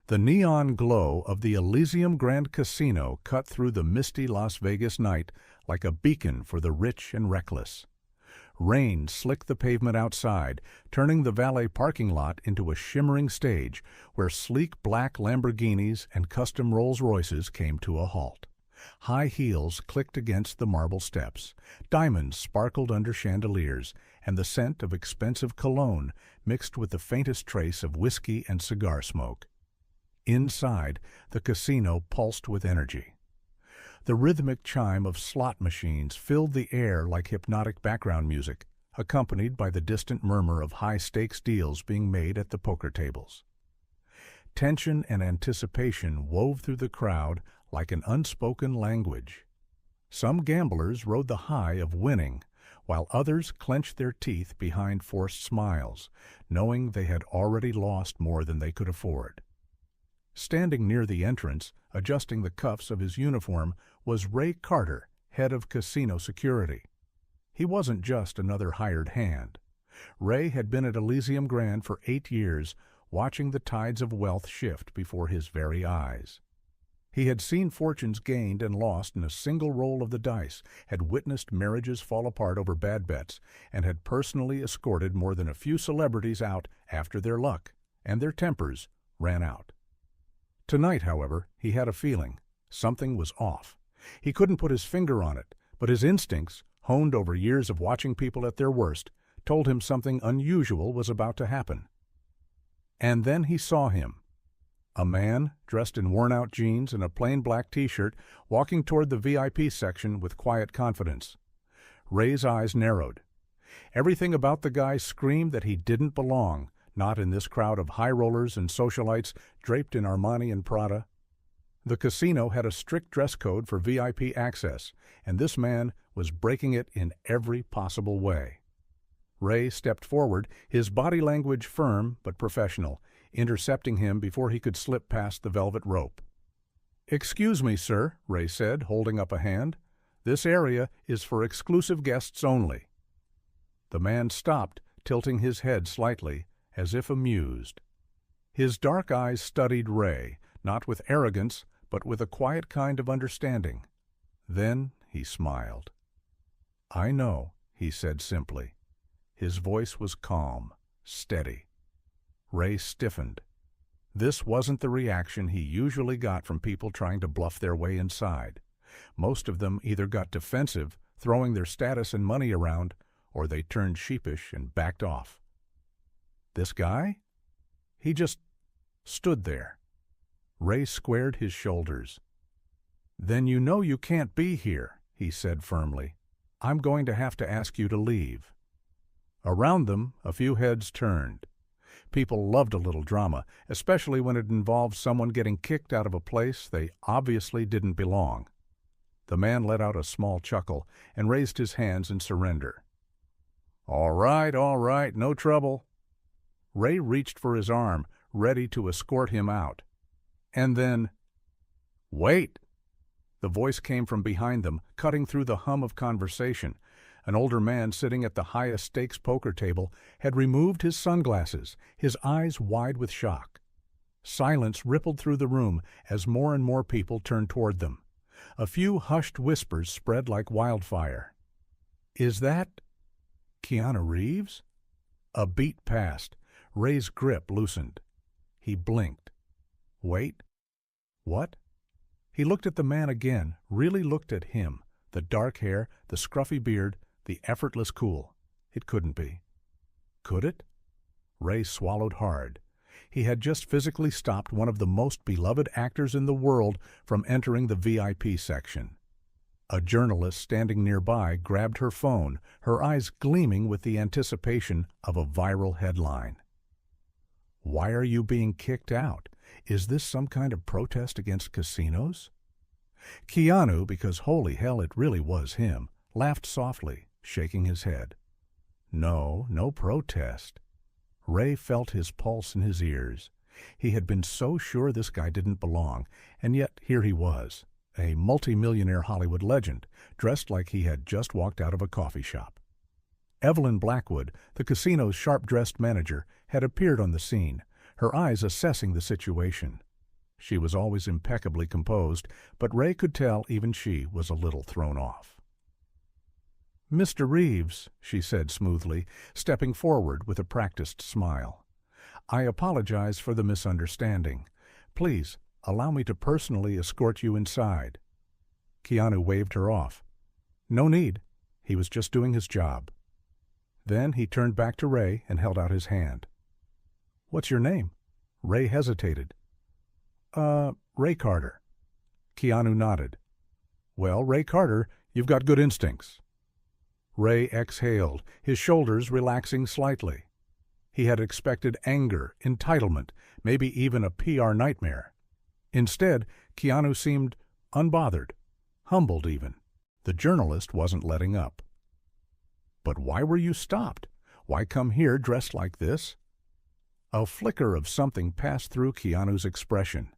The neon glow of the Elysium Grand Casino cut through the misty Las Vegas night like a beacon for the rich and reckless. Rain slicked the pavement outside, turning the valet parking lot into a shimmering stage where sleek black Lamborghinis and custom Rolls-Royces came to a halt. High heels clicked against the marble steps, diamonds sparkled under chandeliers, and the scent of expensive cologne mixed with the faintest trace of whiskey and cigar smoke. Inside, the casino pulsed with energy. The rhythmic chime of slot machines filled the air like hypnotic background music, accompanied by the distant murmur of high-stakes deals being made at the poker tables. Tension and anticipation wove through the crowd like an unspoken language. Some gamblers rode the high of winning, while others clenched their teeth behind forced smiles, knowing they had already lost more than they could afford. Standing near the entrance, adjusting the cuffs of his uniform, was Ray Carter, head of casino security. He wasn't just another hired hand. Ray had been at Elysium Grand for 8 years, watching the tides of wealth shift before his very eyes. He had seen fortunes gained and lost in a single roll of the dice, had witnessed marriages fall apart over bad bets, and had personally escorted more than a few celebrities out after their luck and their tempers ran out. Tonight, however, he had a feeling. Something was off. He couldn't put his finger on it, but his instincts, honed over years of watching people at their worst, told him something unusual was about to happen. And then he saw him. A man, dressed in worn-out jeans and a plain black t-shirt, walking toward the VIP section with quiet confidence. Ray's eyes narrowed. Everything about the guy screamed that he didn't belong, not in this crowd of high rollers and socialites draped in Armani and Prada. The casino had a strict dress code for VIP access, and this man was breaking it in every possible way. Ray stepped forward, his body language firm but professional, intercepting him before he could slip past the velvet rope. "Excuse me, sir," Ray said, holding up a hand. "This area is for exclusive guests only." The man stopped, tilting his head slightly, as if amused. His dark eyes studied Ray, not with arrogance, but with a quiet kind of understanding. Then he smiled. "I know," he said simply. His voice was calm, steady. Ray stiffened. This wasn't the reaction he usually got from people trying to bluff their way inside. Most of them either got defensive, throwing their status and money around, or they turned sheepish and backed off. This guy? He just stood there. Ray squared his shoulders. "Then you know you can't be here," he said firmly. "I'm going to have to ask you to leave." Around them, a few heads turned. People loved a little drama, especially when it involved someone getting kicked out of a place they obviously didn't belong. The man let out a small chuckle and raised his hands in surrender. All right, no trouble." Ray reached for his arm, ready to escort him out. And then, "Wait!" The voice came from behind them, cutting through the hum of conversation. An older man sitting at the highest stakes poker table had removed his sunglasses, his eyes wide with shock. Silence rippled through the room as more and more people turned toward them. A few hushed whispers spread like wildfire. "Is that Keanu Reeves?" A beat passed. Ray's grip loosened. He blinked. Wait. What? He looked at the man again, really looked at him, the dark hair, the scruffy beard, the effortless cool. It couldn't be. Could it? Ray swallowed hard. He had just physically stopped one of the most beloved actors in the world from entering the VIP section. A journalist standing nearby grabbed her phone, her eyes gleaming with the anticipation of a viral headline. "Why are you being kicked out? Is this some kind of protest against casinos?" Keanu, because holy hell it really was him, laughed softly, shaking his head. No protest. Ray felt his pulse in his ears. He had been so sure this guy didn't belong, and yet here he was, a multi-millionaire Hollywood legend, dressed like he had just walked out of a coffee shop. Evelyn Blackwood, the casino's sharp-dressed manager, had appeared on the scene, her eyes assessing the situation. She was always impeccably composed, but Ray could tell even she was a little thrown off. "Mr. Reeves," she said smoothly, stepping forward with a practiced smile. "I apologize for the misunderstanding. Please, allow me to personally escort you inside." Keanu waved her off. "No need. He was just doing his job." Then he turned back to Ray and held out his hand. "What's your name?" Ray hesitated. Ray Carter." Keanu nodded. "Well, Ray Carter, you've got good instincts." Ray exhaled, his shoulders relaxing slightly. He had expected anger, entitlement, maybe even a PR nightmare. Instead, Keanu seemed unbothered, humbled even. The journalist wasn't letting up. "But why were you stopped? Why come here dressed like this?" A flicker of something passed through Keanu's expression.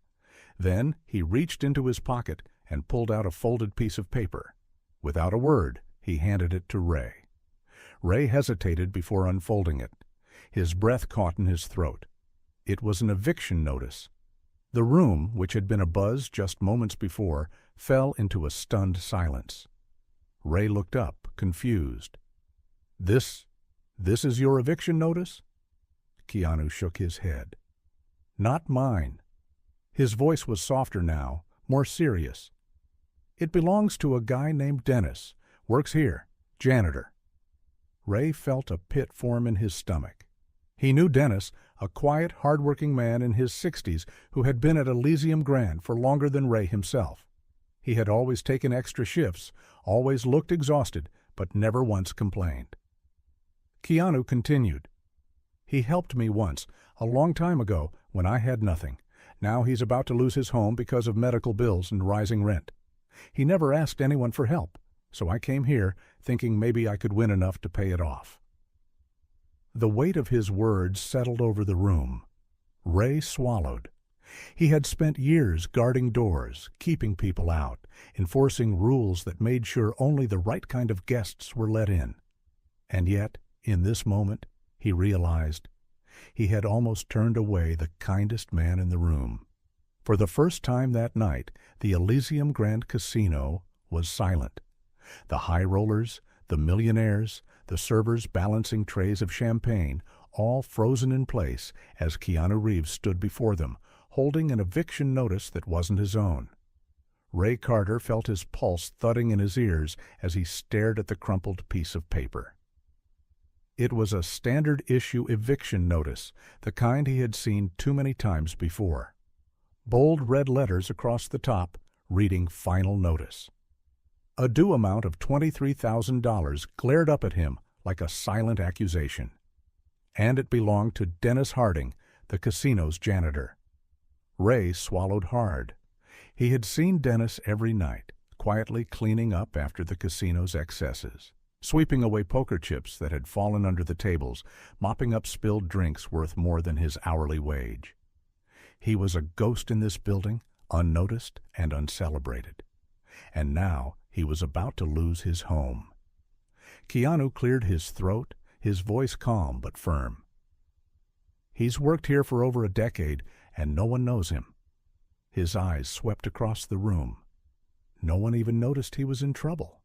Then he reached into his pocket and pulled out a folded piece of paper. Without a word, he handed it to Ray. Ray hesitated before unfolding it. His breath caught in his throat. It was an eviction notice. The room, which had been abuzz just moments before, fell into a stunned silence. Ray looked up, confused. This is your eviction notice?" Keanu shook his head. "Not mine." His voice was softer now, more serious. "It belongs to a guy named Dennis. Works here. Janitor." Ray felt a pit form in his stomach. He knew Dennis, a quiet, hard-working man in his 60s who had been at Elysium Grand for longer than Ray himself. He had always taken extra shifts, always looked exhausted, but never once complained. Keanu continued. "He helped me once, a long time ago, when I had nothing. Now he's about to lose his home because of medical bills and rising rent. He never asked anyone for help, so I came here, thinking maybe I could win enough to pay it off." The weight of his words settled over the room. Ray swallowed. He had spent years guarding doors, keeping people out, enforcing rules that made sure only the right kind of guests were let in. And yet, in this moment, he realized he had almost turned away the kindest man in the room. For the first time that night, the Elysium Grand Casino was silent. The high rollers, the millionaires, the servers balancing trays of champagne, all frozen in place as Keanu Reeves stood before them, holding an eviction notice that wasn't his own. Ray Carter felt his pulse thudding in his ears as he stared at the crumpled piece of paper. It was a standard-issue eviction notice, the kind he had seen too many times before. Bold red letters across the top, reading "Final Notice." A due amount of $23,000 glared up at him like a silent accusation. And it belonged to Dennis Harding, the casino's janitor. Ray swallowed hard. He had seen Dennis every night, quietly cleaning up after the casino's excesses, sweeping away poker chips that had fallen under the tables, mopping up spilled drinks worth more than his hourly wage. He was a ghost in this building, unnoticed and uncelebrated. And now he was about to lose his home. Keanu cleared his throat, his voice calm but firm. "He's worked here for over a decade, and no one knows him." His eyes swept across the room. No one even noticed he was in trouble.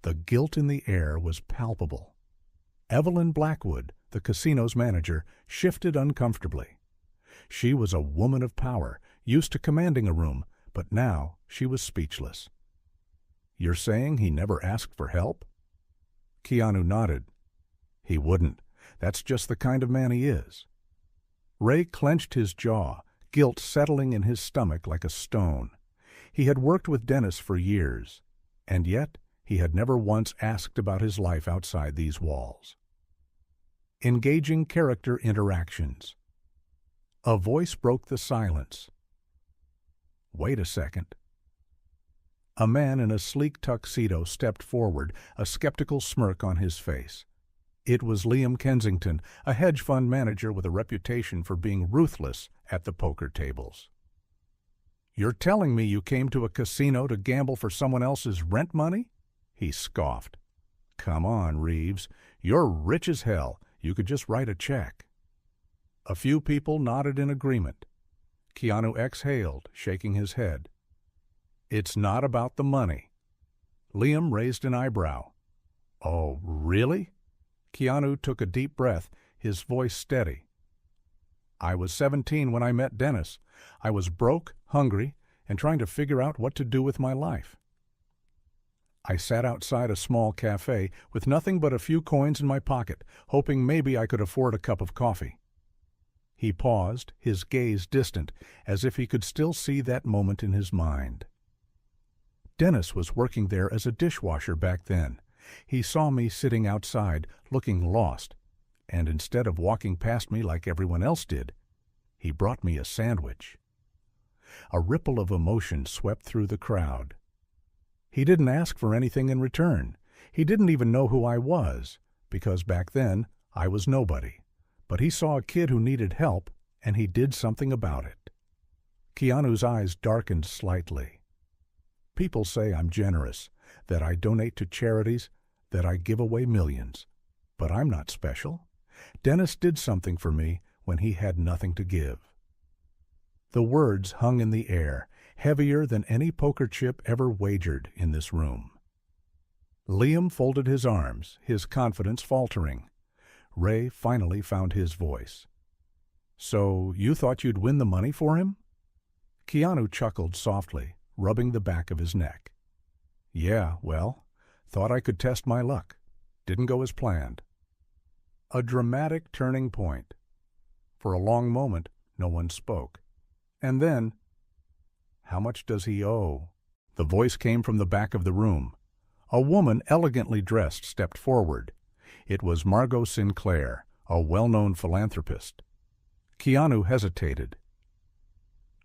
The guilt in the air was palpable. Evelyn Blackwood, the casino's manager, shifted uncomfortably. She was a woman of power, used to commanding a room, but now she was speechless. "You're saying he never asked for help?" Keanu nodded. "He wouldn't. That's just the kind of man he is." Ray clenched his jaw, guilt settling in his stomach like a stone. He had worked with Dennis for years, and yet he had never once asked about his life outside these walls. Engaging character interactions. A voice broke the silence. "Wait a second." A man in a sleek tuxedo stepped forward, a skeptical smirk on his face. It was Liam Kensington, a hedge fund manager with a reputation for being ruthless at the poker tables. "You're telling me you came to a casino to gamble for someone else's rent money?" He scoffed. "Come on, Reeves. You're rich as hell. You could just write a check." A few people nodded in agreement. Keanu exhaled, shaking his head. It's not about the money. Liam raised an eyebrow. Oh, really? Keanu took a deep breath, his voice steady. I was 17 when I met Dennis. I was broke, hungry, and trying to figure out what to do with my life. I sat outside a small cafe with nothing but a few coins in my pocket, hoping maybe I could afford a cup of coffee. He paused, his gaze distant, as if he could still see that moment in his mind. Dennis was working there as a dishwasher back then. He saw me sitting outside, looking lost, and instead of walking past me like everyone else did, he brought me a sandwich. A ripple of emotion swept through the crowd. He didn't ask for anything in return. He didn't even know who I was, because back then I was nobody. But he saw a kid who needed help, and he did something about it. Keanu's eyes darkened slightly. People say I'm generous, that I donate to charities, that I give away millions. But I'm not special. Dennis did something for me when he had nothing to give. The words hung in the air, heavier than any poker chip ever wagered in this room. Liam folded his arms, his confidence faltering. Ray finally found his voice. So you thought you'd win the money for him? Keanu chuckled softly, rubbing the back of his neck. Yeah, well, thought I could test my luck. Didn't go as planned. A dramatic turning point. For a long moment, no one spoke. And then, how much does he owe? The voice came from the back of the room. A woman elegantly dressed stepped forward. It was Margot Sinclair, a well-known philanthropist. Keanu hesitated.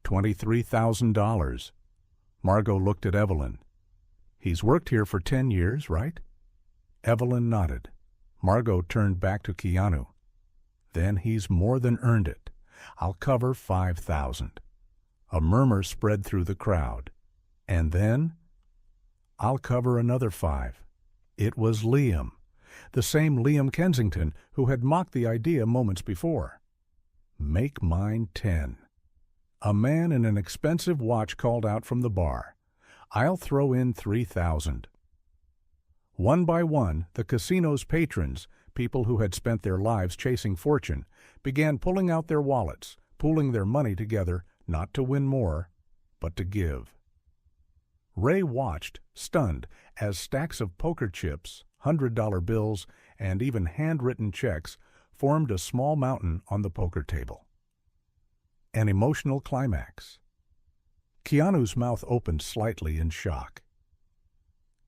$23,000. Margot looked at Evelyn. He's worked here for 10 years, right? Evelyn nodded. Margot turned back to Keanu. Then he's more than earned it. I'll cover $5,000. A murmur spread through the crowd. And then, I'll cover another $5,000. It was Liam, the same Liam Kensington who had mocked the idea moments before. Make mine 10. A man in an expensive watch called out from the bar. I'll throw in $3,000. One by one, the casino's patrons, people who had spent their lives chasing fortune, began pulling out their wallets, pooling their money together, not to win more, but to give. Ray watched, stunned, as stacks of poker chips, $100 bills, and even handwritten checks formed a small mountain on the poker table. An emotional climax. Keanu's mouth opened slightly in shock.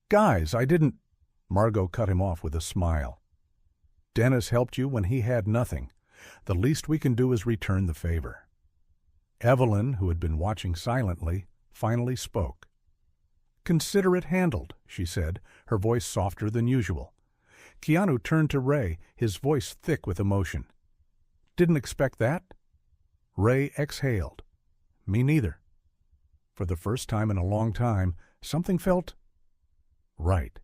Guys, I didn't... Margot cut him off with a smile. Dennis helped you when he had nothing. The least we can do is return the favor. Evelyn, who had been watching silently, finally spoke. Consider it handled, she said, her voice softer than usual. Keanu turned to Ray, his voice thick with emotion. Didn't expect that? Ray exhaled. Me neither. For the first time in a long time, something felt right.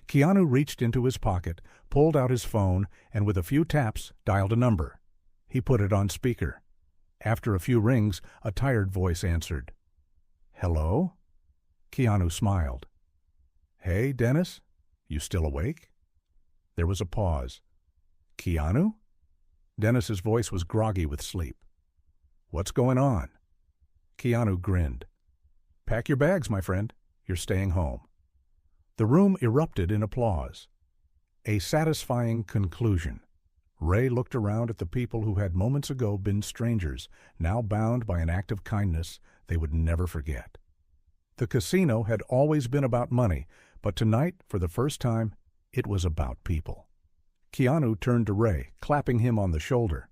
Keanu reached into his pocket, pulled out his phone, and with a few taps, dialed a number. He put it on speaker. After a few rings, a tired voice answered. Hello? Keanu smiled. Hey, Dennis? You still awake? There was a pause. Keanu? Dennis's voice was groggy with sleep. What's going on? Keanu grinned. Pack your bags, my friend. You're staying home. The room erupted in applause. A satisfying conclusion. Ray looked around at the people who had moments ago been strangers, now bound by an act of kindness they would never forget. The casino had always been about money, but tonight, for the first time, it was about people. Keanu turned to Ray, clapping him on the shoulder.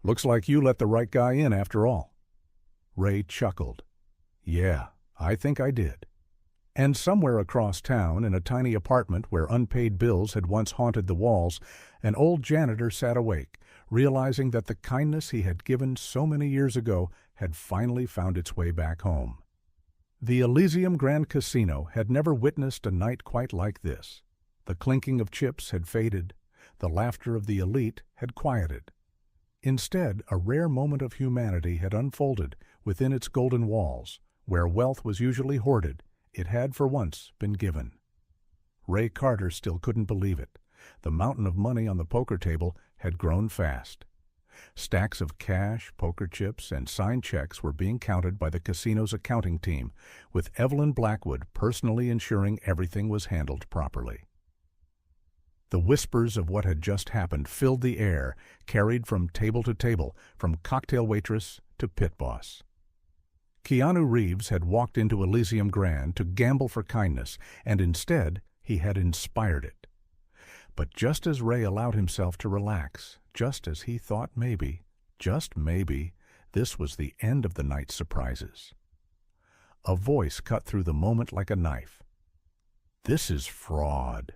Looks like you let the right guy in after all. Ray chuckled. Yeah, I think I did. And somewhere across town, in a tiny apartment where unpaid bills had once haunted the walls, an old janitor sat awake, realizing that the kindness he had given so many years ago had finally found its way back home. The Elysium Grand Casino had never witnessed a night quite like this. The clinking of chips had faded. The laughter of the elite had quieted. Instead, a rare moment of humanity had unfolded within its golden walls. Where wealth was usually hoarded, it had for once been given. Ray Carter still couldn't believe it. The mountain of money on the poker table had grown fast. Stacks of cash, poker chips, and signed checks were being counted by the casino's accounting team, with Evelyn Blackwood personally ensuring everything was handled properly. The whispers of what had just happened filled the air, carried from table to table, from cocktail waitress to pit boss. Keanu Reeves had walked into Elysium Grand to gamble for kindness, and instead he had inspired it. But just as Ray allowed himself to relax, just as he thought maybe, just maybe, this was the end of the night's surprises. A voice cut through the moment like a knife. "This is fraud."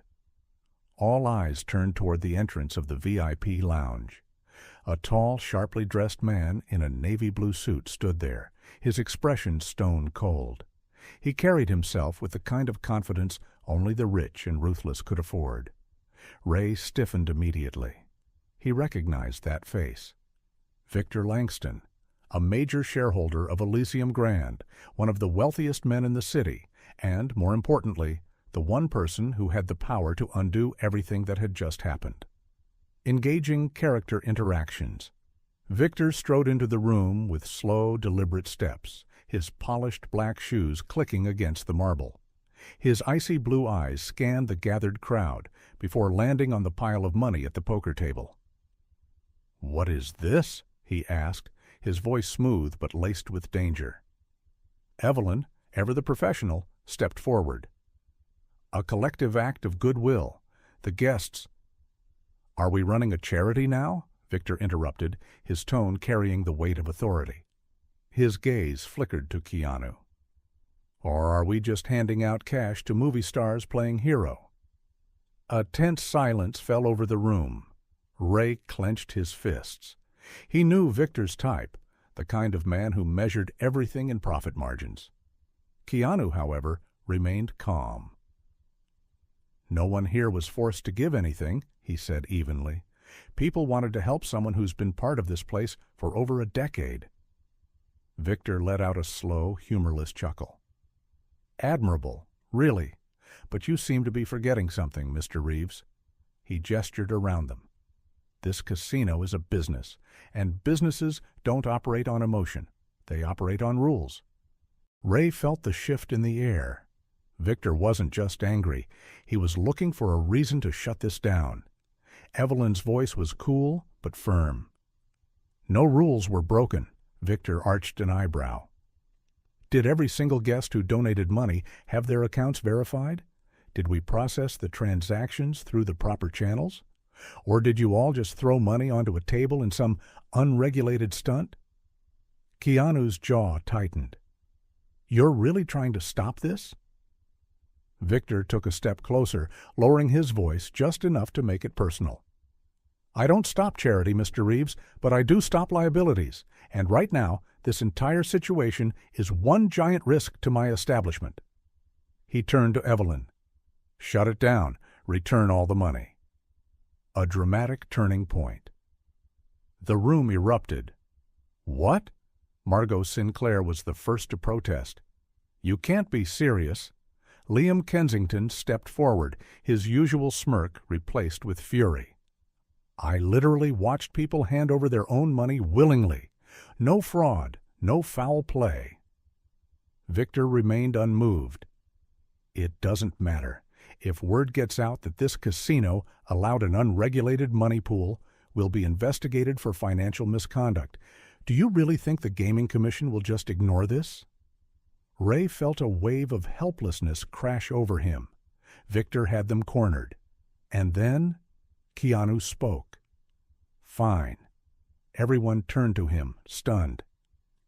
All eyes turned toward the entrance of the VIP lounge. A tall, sharply dressed man in a navy blue suit stood there, his expression stone cold. He carried himself with the kind of confidence only the rich and ruthless could afford. Ray stiffened immediately. He recognized that face. Victor Langston, a major shareholder of Elysium Grand, one of the wealthiest men in the city, and, more importantly, the one person who had the power to undo everything that had just happened. Engaging character interactions. Victor strode into the room with slow, deliberate steps, his polished black shoes clicking against the marble. His icy blue eyes scanned the gathered crowd before landing on the pile of money at the poker table. "What is this?" he asked, his voice smooth but laced with danger. Evelyn, ever the professional, stepped forward. "A collective act of goodwill. The guests—" "Are we running a charity now?" Victor interrupted, his tone carrying the weight of authority. His gaze flickered to Keanu. "Or are we just handing out cash to movie stars playing hero?" A tense silence fell over the room. Ray clenched his fists. He knew Victor's type, the kind of man who measured everything in profit margins. Keanu, however, remained calm. "No one here was forced to give anything," he said evenly. "People wanted to help someone who's been part of this place for over a decade." Victor let out a slow, humorless chuckle. "Admirable, really. But you seem to be forgetting something, Mr. Reeves." He gestured around them. "This casino is a business, and businesses don't operate on emotion. They operate on rules." Ray felt the shift in the air. Victor wasn't just angry. He was looking for a reason to shut this down. Evelyn's voice was cool but firm. "No rules were broken." Victor arched an eyebrow. "Did every single guest who donated money have their accounts verified? Did we process the transactions through the proper channels? Or did you all just throw money onto a table in some unregulated stunt?" Keanu's jaw tightened. "You're really trying to stop this?" Victor took a step closer, lowering his voice just enough to make it personal. "I don't stop charity, Mr. Reeves, but I do stop liabilities, and right now, this entire situation is one giant risk to my establishment." He turned to Evelyn. "Shut it down. Return all the money." A dramatic turning point. The room erupted. "What?" Margot Sinclair was the first to protest. "You can't be serious." Liam Kensington stepped forward, his usual smirk replaced with fury. "I literally watched people hand over their own money willingly. No fraud, no foul play." Victor remained unmoved. "It doesn't matter. If word gets out that this casino allowed an unregulated money pool, we'll be investigated for financial misconduct. Do you really think the Gaming Commission will just ignore this?" Ray felt a wave of helplessness crash over him. Victor had them cornered. And then Keanu spoke. "Fine." Everyone turned to him, stunned.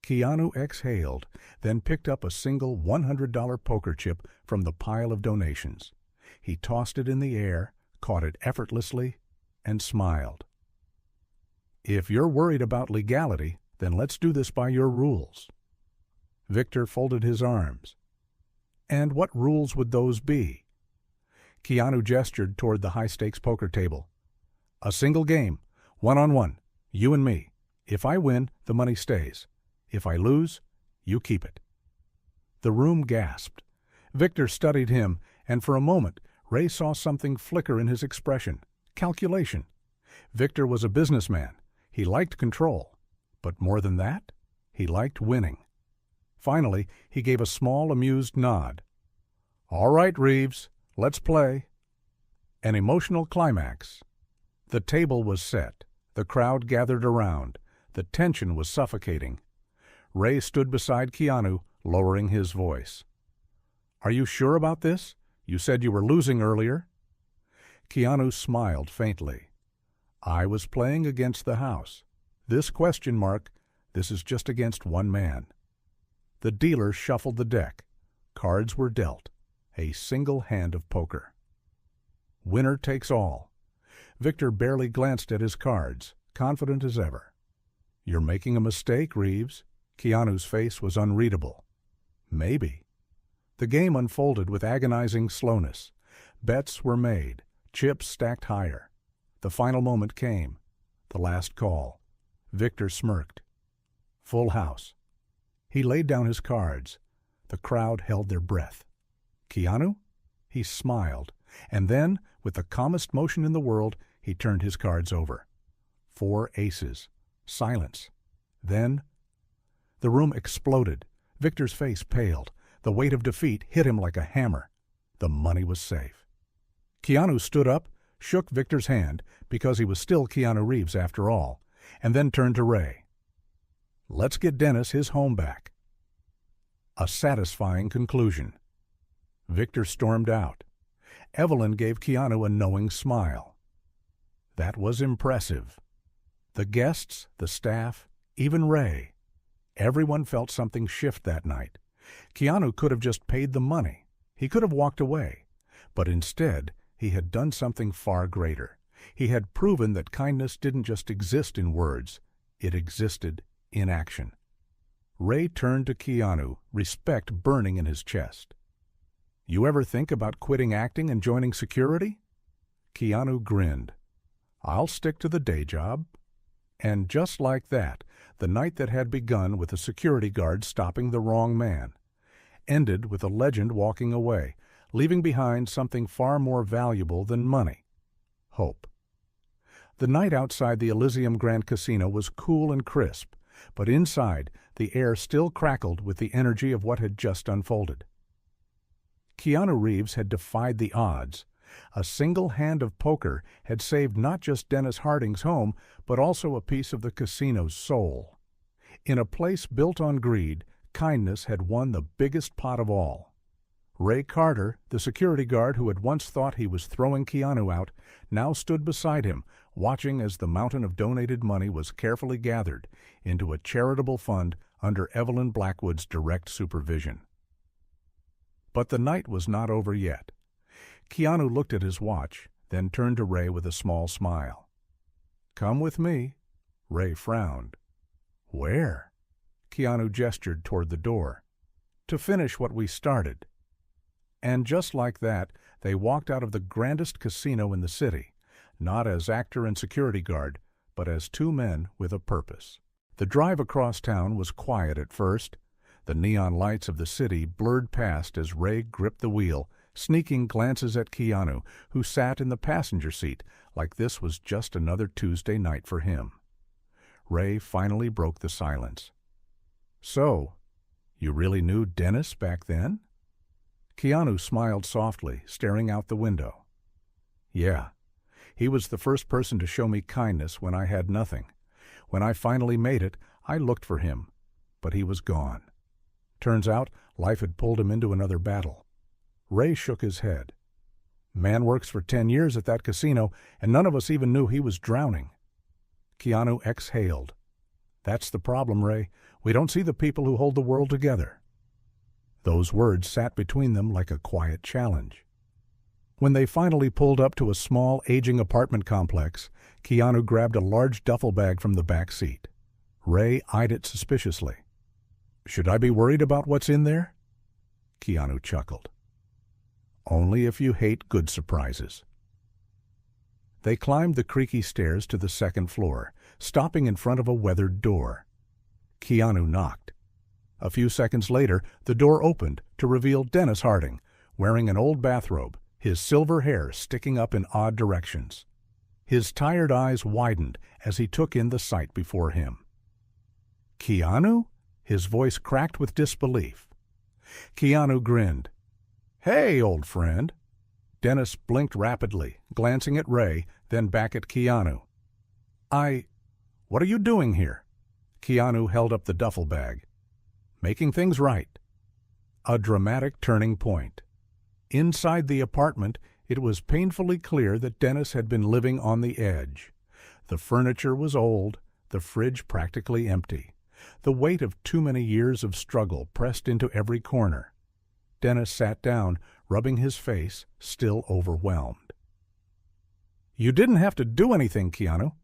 Keanu exhaled, then picked up a single $100 poker chip from the pile of donations. He tossed it in the air, caught it effortlessly, and smiled. "If you're worried about legality, then let's do this by your rules." Victor folded his arms. "And what rules would those be?" Keanu gestured toward the high-stakes poker table. "A single game, one-on-one, you and me. If I win, the money stays. If I lose, you keep it." The room gasped. Victor studied him, and for a moment, Ray saw something flicker in his expression. Calculation. Victor was a businessman. He liked control. But more than that, he liked winning. Finally, he gave a small, amused nod. "All right, Reeves, let's play." An emotional climax. The table was set. The crowd gathered around. The tension was suffocating. Ray stood beside Keanu, lowering his voice. "Are you sure about this? You said you were losing earlier." Keanu smiled faintly. "I was playing against the house. This is just against one man." The dealer shuffled the deck. Cards were dealt. A single hand of poker. Winner takes all. Victor barely glanced at his cards, confident as ever. "You're making a mistake, Reeves." Keanu's face was unreadable. "Maybe." The game unfolded with agonizing slowness. Bets were made, chips stacked higher. The final moment came. The last call. Victor smirked. Full house. He laid down his cards. The crowd held their breath. "Keanu?" He smiled, and then, with the calmest motion in the world, he turned his cards over. 4 aces. Silence. Then the room exploded. Victor's face paled. The weight of defeat hit him like a hammer. The money was safe. Keanu stood up, shook Victor's hand, because he was still Keanu Reeves after all, and then turned to Ray. "Let's get Dennis his home back." A satisfying conclusion. Victor stormed out. Evelyn gave Keanu a knowing smile. That was impressive. The guests, the staff, even Ray. Everyone felt something shift that night. Keanu could have just paid the money. He could have walked away. But instead, he had done something far greater. He had proven that kindness didn't just exist in words. It existed in action. Ray turned to Keanu, respect burning in his chest. "You ever think about quitting acting and joining security?" Keanu grinned. "I'll stick to the day job." And just like that, the night that had begun with a security guard stopping the wrong man ended with a legend walking away, leaving behind something far more valuable than money: hope. The night outside the Elysium Grand Casino was cool and crisp, but inside, the air still crackled with the energy of what had just unfolded. Keanu Reeves had defied the odds. A single hand of poker had saved not just Dennis Harding's home, but also a piece of the casino's soul. In a place built on greed, kindness had won the biggest pot of all. Ray Carter, the security guard who had once thought he was throwing Keanu out, now stood beside him, watching as the mountain of donated money was carefully gathered into a charitable fund under Evelyn Blackwood's direct supervision. But the night was not over yet. Keanu looked at his watch, then turned to Ray with a small smile. "Come with me." Ray frowned. "Where?" Keanu gestured toward the door. "To finish what we started." And just like that, they walked out of the grandest casino in the city, not as actor and security guard, but as 2 men with a purpose. The drive across town was quiet at first. The neon lights of the city blurred past as Ray gripped the wheel, sneaking glances at Keanu, who sat in the passenger seat like this was just another Tuesday night for him. Ray finally broke the silence. "So, you really knew Dennis back then?" Keanu smiled softly, staring out the window. "Yeah, he was the first person to show me kindness when I had nothing. When I finally made it, I looked for him, but he was gone. Turns out, life had pulled him into another battle." Ray shook his head. "Man works for 10 years at that casino, and none of us even knew he was drowning." Keanu exhaled. "That's the problem, Ray. We don't see the people who hold the world together." Those words sat between them like a quiet challenge. When they finally pulled up to a small, aging apartment complex, Keanu grabbed a large duffel bag from the back seat. Ray eyed it suspiciously. "Should I be worried about what's in there?" Keanu chuckled. "Only if you hate good surprises." They climbed the creaky stairs to the second floor, stopping in front of a weathered door. Keanu knocked. A few seconds later, the door opened to reveal Dennis Harding, wearing an old bathrobe, his silver hair sticking up in odd directions. His tired eyes widened as he took in the sight before him. "Keanu?" His voice cracked with disbelief. Keanu grinned. "Hey, old friend." Dennis blinked rapidly, glancing at Ray, then back at Keanu. What are you doing here?" Keanu held up the duffel bag. "Making things right." A dramatic turning point. Inside the apartment, it was painfully clear that Dennis had been living on the edge. The furniture was old, the fridge practically empty. The weight of too many years of struggle pressed into every corner. Dennis sat down, rubbing his face, still overwhelmed. "You didn't have to do anything, Keanu."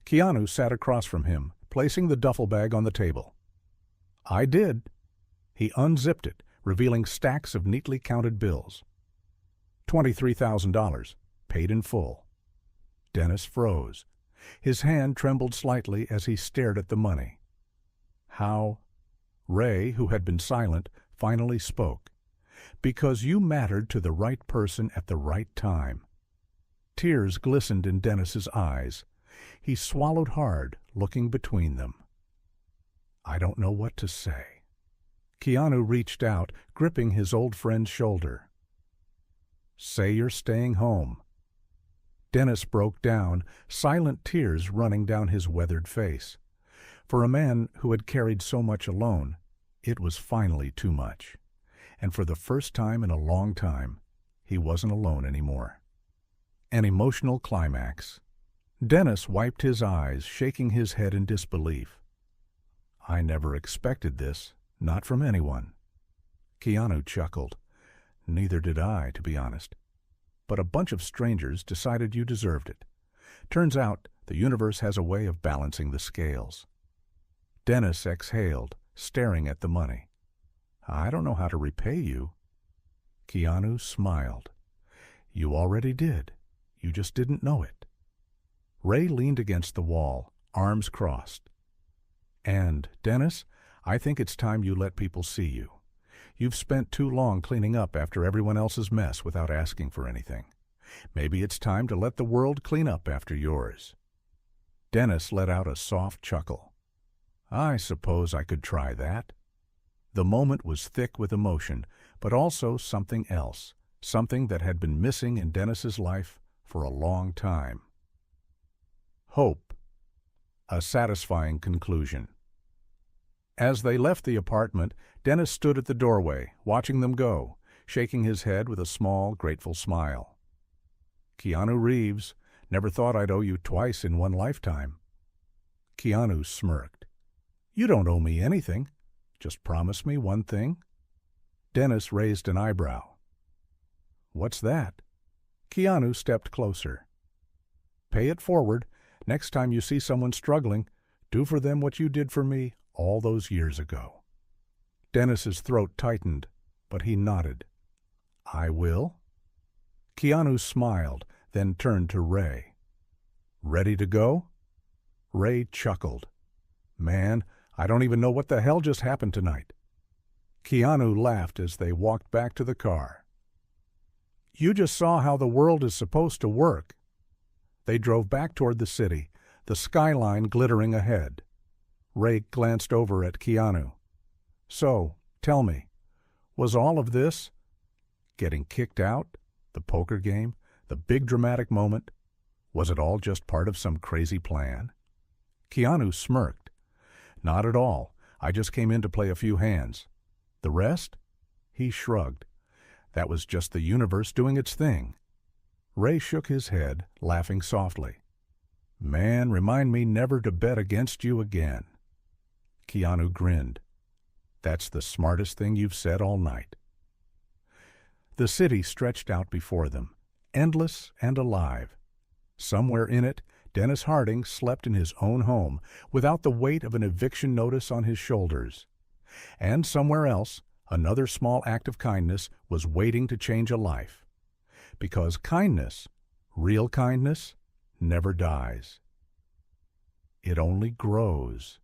Keanu sat across from him, placing the duffel bag on the table. "I did." He unzipped it, revealing stacks of neatly counted bills. $23,000, paid in full. Dennis froze. His hand trembled slightly as he stared at the money. "How?" Ray, who had been silent, finally spoke. "Because you mattered to the right person at the right time." Tears glistened in Dennis's eyes. He swallowed hard, looking between them. "I don't know what to say." Keanu reached out, gripping his old friend's shoulder. "Say you're staying home." Dennis broke down, silent tears running down his weathered face. For a man who had carried so much alone, it was finally too much. And for the first time in a long time, he wasn't alone anymore. An emotional climax. Dennis wiped his eyes, shaking his head in disbelief. "I never expected this, not from anyone." Keanu chuckled. "Neither did I, to be honest. But a bunch of strangers decided you deserved it. Turns out the universe has a way of balancing the scales." Dennis exhaled, staring at the money. "I don't know how to repay you." Keanu smiled. "You already did. You just didn't know it." Ray leaned against the wall, arms crossed. "And, Dennis, I think it's time you let people see you. You've spent too long cleaning up after everyone else's mess without asking for anything. Maybe it's time to let the world clean up after yours." Dennis let out a soft chuckle. "I suppose I could try that." The moment was thick with emotion, but also something else, something that had been missing in Dennis's life for a long time. Hope. A satisfying conclusion. As they left the apartment, Dennis stood at the doorway, watching them go, shaking his head with a small, grateful smile. "Keanu Reeves, never thought I'd owe you twice in one lifetime." Keanu smirked. "You don't owe me anything. Just promise me one thing." Dennis raised an eyebrow. "What's that?" Keanu stepped closer. "Pay it forward. Next time you see someone struggling, do for them what you did for me all those years ago." Dennis's throat tightened, but he nodded. "I will." Keanu smiled, then turned to Ray. "Ready to go?" Ray chuckled. "Man, I don't even know what the hell just happened tonight." Keanu laughed as they walked back to the car. "You just saw how the world is supposed to work." They drove back toward the city, the skyline glittering ahead. Ray glanced over at Keanu. "So, tell me, was all of this, getting kicked out, the poker game, the big dramatic moment, was it all just part of some crazy plan?" Keanu smirked. "Not at all. I just came in to play a few hands. The rest?" He shrugged. "That was just the universe doing its thing." Ray shook his head, laughing softly. "Man, remind me never to bet against you again." Keanu grinned. "That's the smartest thing you've said all night." The city stretched out before them, endless and alive. Somewhere in it, Dennis Harding slept in his own home without the weight of an eviction notice on his shoulders. And somewhere else, another small act of kindness was waiting to change a life. Because kindness Real kindness never dies. It only grows.